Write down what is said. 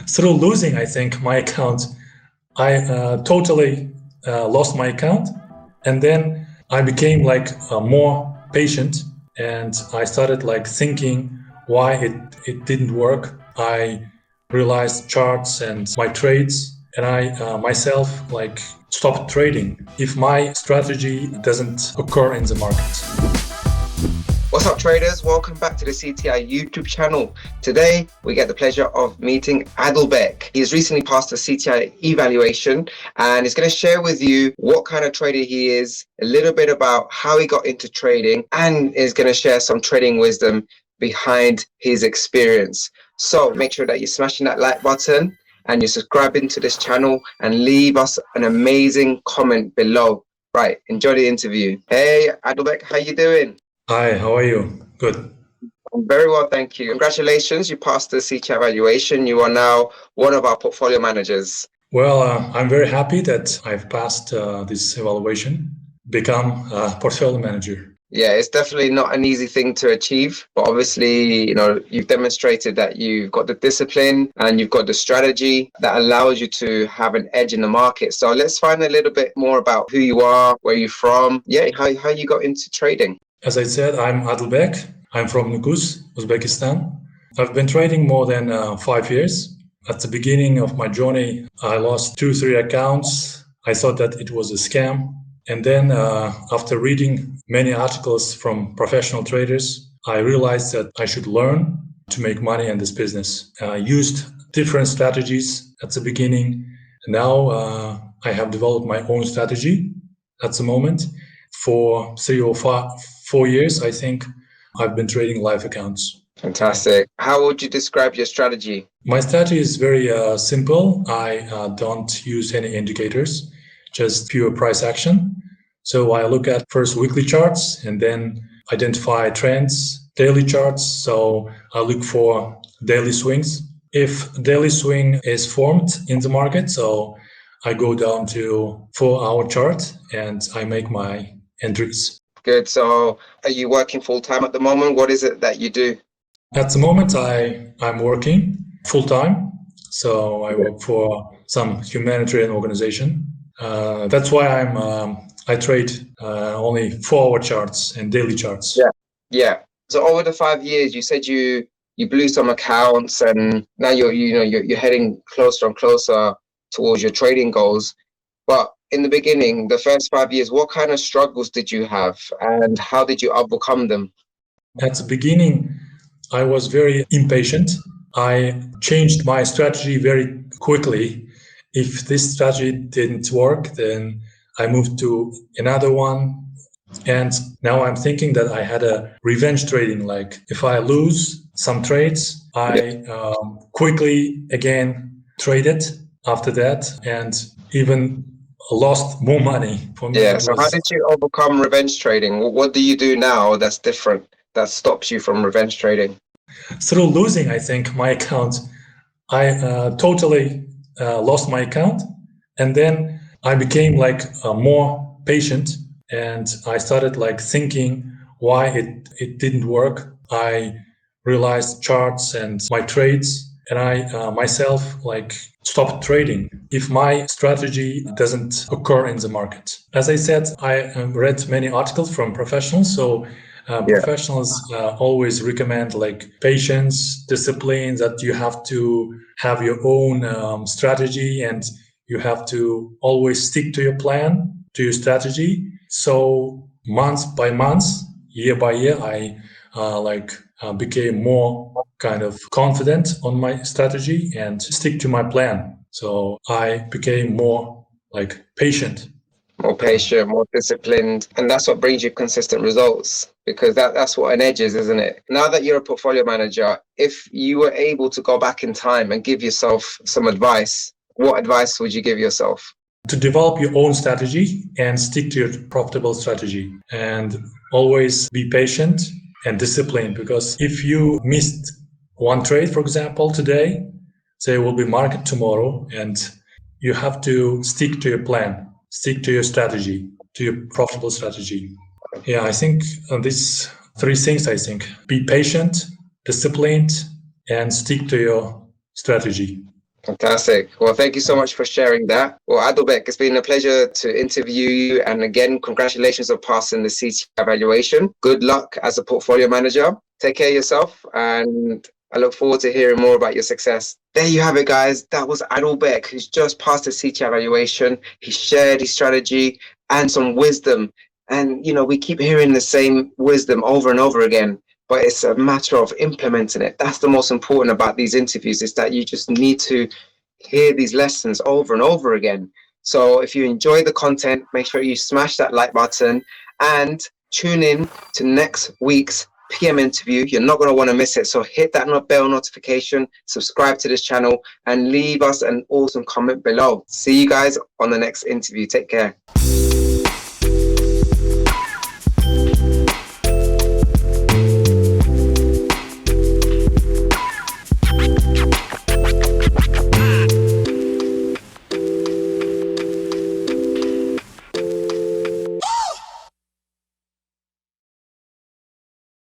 Through losing, I think, my account, I totally lost my account. And then I became more patient, and I started thinking why it didn't work. I realized charts and my trades, and I myself stopped trading if my strategy doesn't occur in the market. What's up, traders? Welcome back to the CTI YouTube channel. Today, we get the pleasure of meeting Adelbek. He has recently passed the CTI evaluation and he's going to share with you what kind of trader he is, a little bit about how he got into trading, and is going to share some trading wisdom behind his experience. So make sure that you're smashing that like button and you're subscribing to this channel and leave us an amazing comment below. Right, enjoy the interview. Hey, Adelbek, how you doing? Hi, how are you? Good. I'm very well, thank you. Congratulations, you passed the CTI evaluation. You are now one of our portfolio managers. Well, I'm very happy that I've passed this evaluation, become a portfolio manager. Yeah, it's definitely not an easy thing to achieve, but obviously, you've demonstrated that you've got the discipline and you've got the strategy that allows you to have an edge in the market. So let's find a little bit more about who you are, where you're from, how you got into trading. As I said, I'm Adelbek. I'm from Nukus, Uzbekistan. I've been trading more than 5 years. At the beginning of my journey, I lost 2-3 accounts. I thought that it was a scam. And then after reading many articles from professional traders, I realized that I should learn to make money in this business. I used different strategies at the beginning. Now I have developed my own strategy at the moment. For 3 or 4 years, I think, I've been trading live accounts. Fantastic. How would you describe your strategy? My strategy is very simple. I don't use any indicators, just pure price action. So I look at first weekly charts and then identify trends, daily charts. So I look for daily swings. If daily swing is formed in the market, so I go down to 4-hour chart and I make my entries. Good. So are you working full time at the moment? What is it that you do? At the moment, I'm working full time. So I work for some humanitarian organization. That's why I trade only 4-hour charts and daily charts. Yeah. So over the 5 years, you said you blew some accounts, and now you're heading closer and closer towards your trading goals. But in the beginning, the first 5 years, what kind of struggles did you have and how did you overcome them? At the beginning, I was very impatient. I changed my strategy very quickly. If this strategy didn't work, then I moved to another one. And now I'm thinking that I had a revenge trading. Like if I lose some trades, I quickly again traded after that and even lost more money. For me, so how did you overcome revenge trading? What do you do now that's different, that stops you from revenge trading? Through losing, I think, my account, I totally lost my account. And then I became more patient, and I started thinking why it didn't work. I realized charts and my trades, and I myself stopped trading if my strategy doesn't occur in the market. As I said, I read many articles from professionals. So professionals always recommend patience, discipline, that you have to have your own strategy and you have to always stick to your plan, to your strategy. So month by month, year by year, I became more kind of confident on my strategy and stick to my plan. So I became more patient. More patient, more disciplined. And that's what brings you consistent results, because that's what an edge is, isn't it? Now that you're a portfolio manager, if you were able to go back in time and give yourself some advice, what advice would you give yourself? To develop your own strategy and stick to your profitable strategy, and always be patient and disciplined, because if you missed one trade, for example, today, there will be market tomorrow, and you have to stick to your plan, stick to your strategy, to your profitable strategy. Yeah, I think these 3 things, I think: be patient, disciplined, and stick to your strategy. Fantastic. Well, thank you so much for sharing that. Well, Adelbek, it's been a pleasure to interview you. And again, congratulations on passing the CTI evaluation. Good luck as a portfolio manager. Take care of yourself, and I look forward to hearing more about your success. There you have it, guys. That was Adelbek, who's just passed the CTI evaluation. He shared his strategy and some wisdom. And, we keep hearing the same wisdom over and over again, but it's a matter of implementing it. That's the most important about these interviews, is that you just need to hear these lessons over and over again. So if you enjoy the content, make sure you smash that like button and tune in to next week's PM interview. You're not going to want to miss it. So hit that bell notification, subscribe to this channel, and leave us an awesome comment below. See you guys on the next interview. Take care.